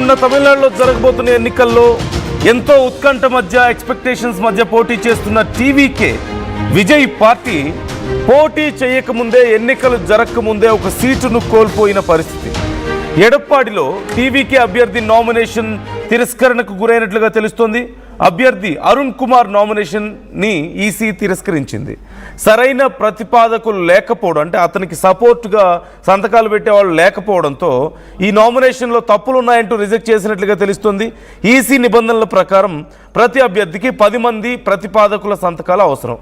మొన్న తమిళనాడులో జరగబోతున్న ఎన్నికల్లో ఎంతో ఉత్కంఠ మధ్య ఎక్స్పెక్టేషన్స్ మధ్య పోటీ చేస్తున్న టీవీకే విజయ్ పార్టీ పోటీ చేయకముందే ఎన్నికలు జరగకముందే ఒక సీటును కోల్పోయిన పరిస్థితి. ఎడప్పాడిలో టీవీకే అభ్యర్థి నామినేషన్ తిరస్కరణకు గురైనట్లుగా తెలుస్తోంది. అభ్యర్థి అరుణ్ కుమార్ నామినేషన్ని ఈసీ తిరస్కరించింది. సరైన ప్రతిపాదకులు లేకపోవడం, అంటే అతనికి సపోర్ట్గా సంతకాలు పెట్టేవాళ్ళు లేకపోవడంతో ఈ నామినేషన్లో తప్పులు ఉన్నాయంటూ రిజెక్ట్ చేసినట్లుగా తెలుస్తుంది. ఈసీ నిబంధనల ప్రకారం ప్రతి అభ్యర్థికి 10 మంది ప్రతిపాదకుల సంతకాలు అవసరం.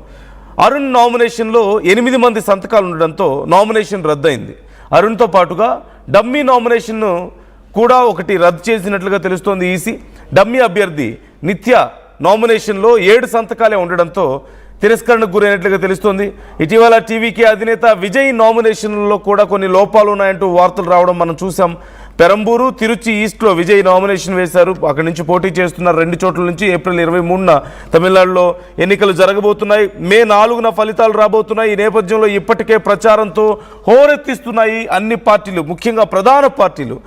అరుణ్ నామినేషన్లో 8 మంది సంతకాలు ఉండడంతో నామినేషన్ రద్దయింది. అరుణ్తో పాటుగా డమ్మీ నామినేషన్ను కూడా ఒకటి రద్దు చేసినట్లుగా తెలుస్తోంది ఈసీ. డమ్మీ అభ్యర్థి నిత్య నామినేషన్లో 7 సంతకాలే ఉండడంతో తిరస్కరణకు గురైనట్లుగా తెలుస్తోంది. ఇటీవల టీవీకే అధినేత విజయ్ నామినేషన్లలో కూడా కొన్ని లోపాలు ఉన్నాయంటూ వార్తలు రావడం మనం చూసాం. పెరంబూరు, తిరుచి ఈస్ట్లో విజయ్ నామినేషన్ వేశారు. అక్కడి నుంచి పోటీ చేస్తున్నారు. 2 చోట్ల నుంచి ఏప్రిల్ 23న తమిళనాడులో ఎన్నికలు జరగబోతున్నాయి. మే 4న ఫలితాలు రాబోతున్నాయి. ఈ నేపథ్యంలో ఇప్పటికే ప్రచారంతో హోరెత్తిస్తున్నాయి అన్ని పార్టీలు, ముఖ్యంగా ప్రధాన పార్టీలు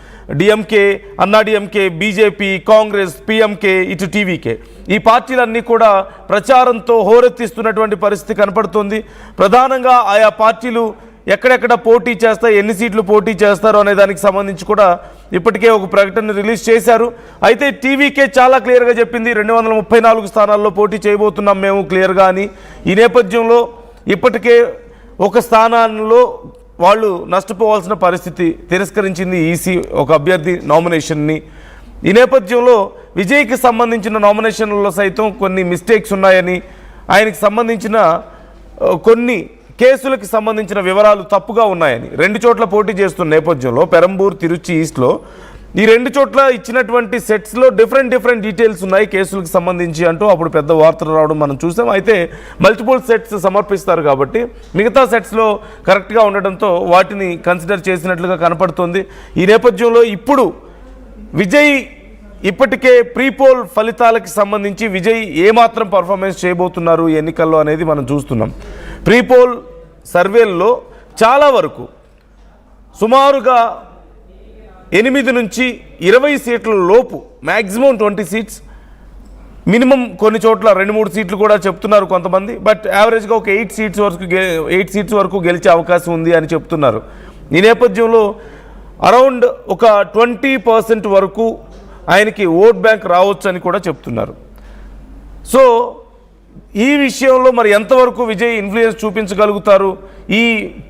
డిఎంకే, అన్నా డిఎంకే, బీజేపీ, కాంగ్రెస్, పిఎంకే, ఇటు టీవీకే. ఈ పార్టీలన్నీ కూడా ప్రచారంతో హోరెత్తిస్తున్నటువంటి పరిస్థితి కనపడుతుంది. ప్రధానంగా ఆయా పార్టీలు ఎక్కడెక్కడ పోటీ చేస్తాయి, ఎన్ని సీట్లు పోటీ చేస్తారో అనే దానికి సంబంధించి కూడా ఇప్పటికే ఒక ప్రకటన రిలీజ్ చేశారు. అయితే టీవీకే చాలా క్లియర్గా చెప్పింది 234 స్థానాల్లో పోటీ చేయబోతున్నాం మేము క్లియర్గా అని. ఈ నేపథ్యంలో ఇప్పటికే ఒక స్థానాల్లో వాళ్ళు నష్టపోవాల్సిన పరిస్థితి, తిరస్కరించింది ఈసీ ఒక అభ్యర్థి నామినేషన్ని. ఈ నేపథ్యంలో విజయ్కి సంబంధించిన నామినేషన్లలో సైతం కొన్ని మిస్టేక్స్ ఉన్నాయని, ఆయనకి సంబంధించిన కొన్ని కేసులకు సంబంధించిన వివరాలు తప్పుగా ఉన్నాయని 2 చోట్ల పోటీ చేస్తున్న నేపథ్యంలో పెరంబూర్, తిరుచి ఈస్ట్లో ఈ 2 చోట్ల ఇచ్చినటువంటి సెట్స్లో డిఫరెంట్ డీటెయిల్స్ ఉన్నాయి కేసులకు సంబంధించి అంటూ అప్పుడు పెద్ద వార్తలు రావడం మనం చూసాం. అయితే మల్టిపుల్ సెట్స్ సమర్పిస్తారు కాబట్టి మిగతా సెట్స్లో కరెక్ట్గా ఉండడంతో వాటిని కన్సిడర్ చేసినట్లుగా కనపడుతుంది. ఈ నేపథ్యంలో ఇప్పుడు విజయ్ ఇప్పటికే ప్రీపోల్ ఫలితాలకు సంబంధించి విజయ్ ఏమాత్రం పర్ఫార్మెన్స్ చేయబోతున్నారు ఈ ఎన్నికల్లో అనేది మనం చూస్తున్నాం. ప్రీపోల్ సర్వేల్లో చాలా వరకు సుమారుగా 8 నుంచి 20 సీట్ల లోపు, మ్యాక్సిమం 20 సీట్స్, మినిమం కొన్ని చోట్ల 2-3 సీట్లు కూడా చెప్తున్నారు కొంతమంది. బట్ యావరేజ్గా ఒక 8 సీట్స్ వరకు గెలిచే అవకాశం ఉంది అని చెప్తున్నారు. ఈ నేపథ్యంలో అరౌండ్ ఒక 20% వరకు ఆయనకి ఓట్ బ్యాంక్ రావచ్చు అని కూడా చెప్తున్నారు. సో ఈ విషయంలో మరి ఎంతవరకు విజయ్ ఇన్ఫ్లుయెన్స్ చూపించగలుగుతారు? ఈ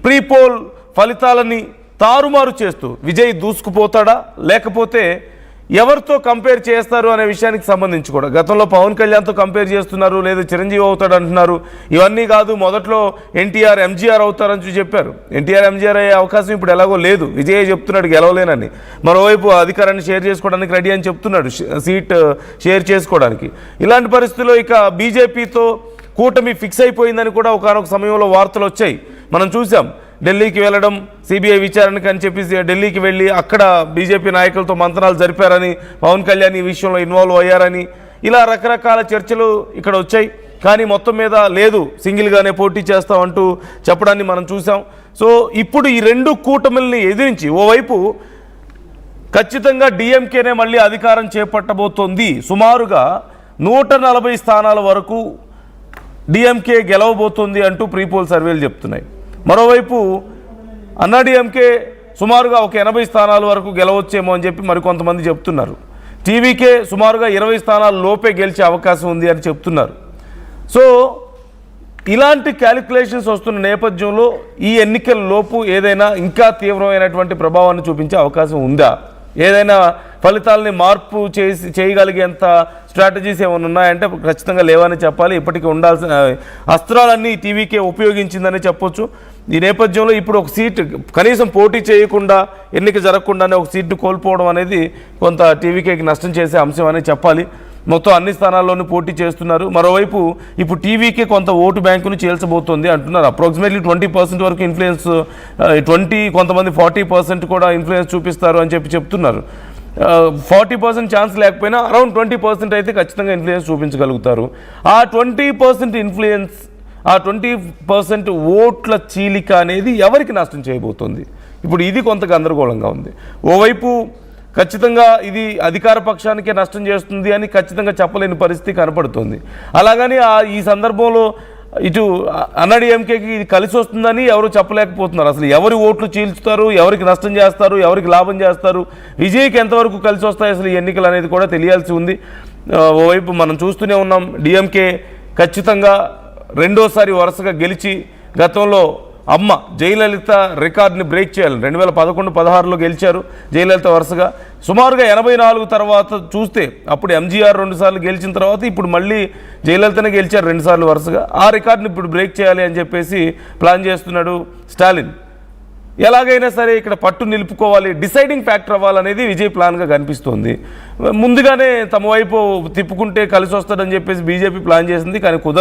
ప్రీపోల్ ఫలితాలని తారుమారు చేస్తూ విజయ్ దూసుకుపోతాడా, లేకపోతే ఎవరితో కంపేర్ చేస్తారు అనే విషయానికి సంబంధించి కూడా గతంలో పవన్ కళ్యాణ్తో కంపేర్ చేస్తున్నారు, లేదా చిరంజీవి అవుతాడు అంటున్నారు. ఇవన్నీ కాదు, మొదట్లో ఎన్టీఆర్, ఎంజీఆర్ అవుతారని చెప్పారు. ఎన్టీఆర్, ఎంజీఆర్ అయ్యే అవకాశం ఇప్పుడు ఎలాగో లేదు. విజయ్ చెప్తున్నాడు గెలవలేనని. మరోవైపు అధికారాన్ని షేర్ చేసుకోవడానికి రెడీ అని చెప్తున్నాడు, సీట్ షేర్ చేసుకోవడానికి. ఇలాంటి పరిస్థితుల్లో ఇక బీజేపీతో కూటమి ఫిక్స్ అయిపోయిందని కూడా ఒకనొక సమయంలో వార్తలు వచ్చాయి. మనం చూసాం. ఢిల్లీకి వెళ్ళడం, సిబిఐ విచారణకు అని చెప్పి ఢిల్లీకి వెళ్ళి అక్కడ బీజేపీ నాయకులతో మంత్రాలు జరిపారని, పవన్ కళ్యాణ్ ఈ విషయంలో ఇన్వాల్వ్ అయ్యారని, ఇలా రకరకాల చర్చలు ఇక్కడ వచ్చాయి. కానీ మొత్తం మీద లేదు, సింగిల్గానే పోటీ చేస్తామంటూ చెప్పడాన్ని మనం చూసాం. సో ఇప్పుడు ఈ 2 కూటమిల్ని ఎదిరించి ఓవైపు ఖచ్చితంగా డిఎంకేనే మళ్ళీ అధికారం చేపట్టబోతోంది. సుమారుగా 140 స్థానాల వరకు డిఎంకే గెలవబోతోంది అంటూ ప్రీపోల్ సర్వేలు చెప్తున్నాయి. మరోవైపు అన్నా డిఎంకే సుమారుగా ఒక 80 స్థానాల వరకు గెలవచ్చేమో అని చెప్పి మరికొంతమంది చెప్తున్నారు. టీవీకే సుమారుగా 20 స్థానాల లోపే గెలిచే అవకాశం ఉంది అని చెప్తున్నారు. సో ఇలాంటి క్యాలిక్యులేషన్స్ వస్తున్న నేపథ్యంలో ఈ ఎన్నికల లోపు ఏదైనా ఇంకా తీవ్రమైనటువంటి ప్రభావాన్ని చూపించే అవకాశం ఉందా? ఏదైనా ఫలితాలని మార్పు చేయగలిగేంత స్ట్రాటజీస్ ఏమైనా ఉన్నాయంటే ఖచ్చితంగా లేవని చెప్పాలి. ఇప్పటికీ ఉండాల్సిన అస్త్రాలన్నీ టీవీకే ఉపయోగించిందని చెప్పొచ్చు. ఈ నేపథ్యంలో ఇప్పుడు ఒక సీటు కనీసం పోటీ చేయకుండా, ఎన్నిక జరగకుండానే ఒక సీటు కోల్పోవడం అనేది కొంత టీవీకేకి నష్టం చేసే అంశం అని చెప్పాలి. మొత్తం అన్ని స్థానాల్లోనూ పోటీ చేస్తున్నారు. మరోవైపు ఇప్పుడు టీవీకే కొంత ఓటు బ్యాంకును చేల్చబోతోంది అంటున్నారు. అప్రాక్సిమేట్లీ 20% వరకు ఇన్ఫ్లుయెన్స్, 20, కొంతమంది 40% కూడా ఇన్ఫ్లుయెన్స్ చూపిస్తారు అని చెప్తున్నారు. 40% ఛాన్స్ లేకపోయినా అరౌండ్ 20% అయితే ఖచ్చితంగా ఇన్ఫ్లుయెన్స్ చూపించగలుగుతారు. ఆ 20% ఇన్ఫ్లుయెన్స్, ఆ 20% ఓట్ల చీలిక అనేది ఎవరికి నష్టం చేయబోతుంది? ఇప్పుడు ఇది కొంత గందరగోళంగా ఉంది. ఓవైపు ఖచ్చితంగా ఇది అధికార పక్షానికే నష్టం చేస్తుంది అని ఖచ్చితంగా చెప్పలేని పరిస్థితి కనపడుతుంది. అలాగని ఈ సందర్భంలో ఇటు అన్నాడీఎంకేకి ఇది కలిసి వస్తుందని ఎవరు చెప్పలేకపోతున్నారు. అసలు ఎవరి ఓట్లు చీల్చుతారు, ఎవరికి నష్టం చేస్తారు, ఎవరికి లాభం చేస్తారు, విజయ్కి ఎంతవరకు కలిసి వస్తాయి అసలు ఈ ఎన్నికలు అనేది కూడా తెలియాల్సి ఉంది. ఓవైపు మనం చూస్తూనే ఉన్నాం, డిఎంకే ఖచ్చితంగా రెండోసారి వరుసగా గెలిచి గతంలో అమ్మ జయలలిత రికార్డుని బ్రేక్ చేయాలి. 2011-16లో గెలిచారు జయలలిత వరుసగా. సుమారుగా 84 తర్వాత చూస్తే అప్పుడు ఎంజీఆర్ 2 సార్లు గెలిచిన తర్వాత ఇప్పుడు మళ్ళీ జయలలితనే గెలిచారు 2 సార్లు వరుసగా. ఆ రికార్డుని ఇప్పుడు బ్రేక్ చేయాలి అని చెప్పేసి ప్లాన్ చేస్తున్నాడు స్టాలిన్. ఎలాగైనా సరే ఇక్కడ పట్టు నిలుపుకోవాలి, డిసైడింగ్ ఫ్యాక్టర్ అవ్వాలనేది విజయ్ ప్లాన్గా కనిపిస్తోంది. ముందుగానే తమ వైపు తిప్పుకుంటే కలిసి వస్తాడని చెప్పేసి బీజేపీ ప్లాన్ చేసింది, కానీ కుదరలేదు.